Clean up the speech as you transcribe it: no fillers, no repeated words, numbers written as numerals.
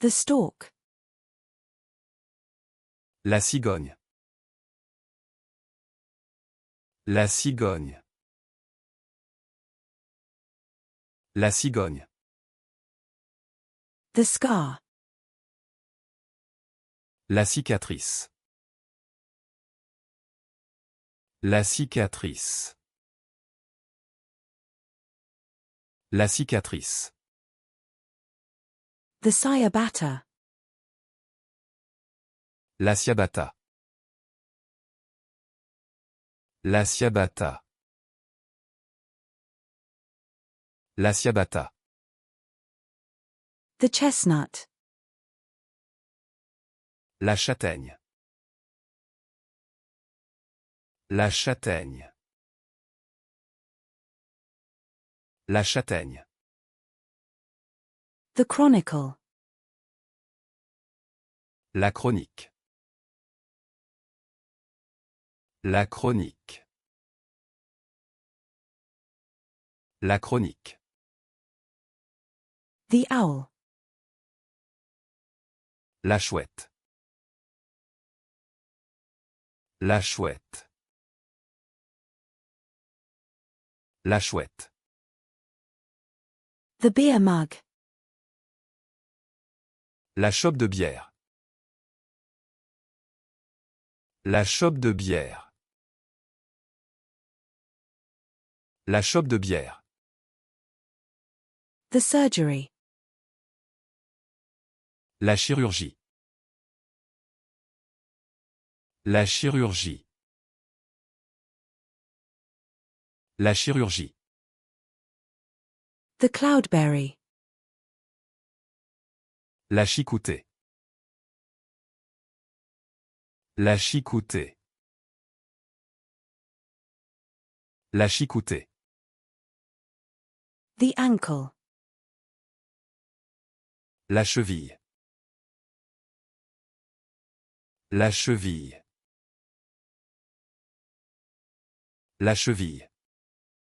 The stork. La cigogne. La cigogne. La cigogne. The scar. La cicatrice. La cicatrice. La cicatrice. The ciabatta. La ciabatta. La ciabatta. La ciabatta. The chestnut. La châtaigne. La châtaigne. La châtaigne. The chronicle. La chronique. La chronique. La chronique. The owl. La chouette. La chouette. La chouette. The beer mug. La chope de bière. La chope de bière. La chope de bière. The surgery. La chirurgie. La chirurgie. La chirurgie. The cloudberry. La chicoutée. La chicoutée. La chicoutée. The ankle. La cheville. La cheville. La cheville.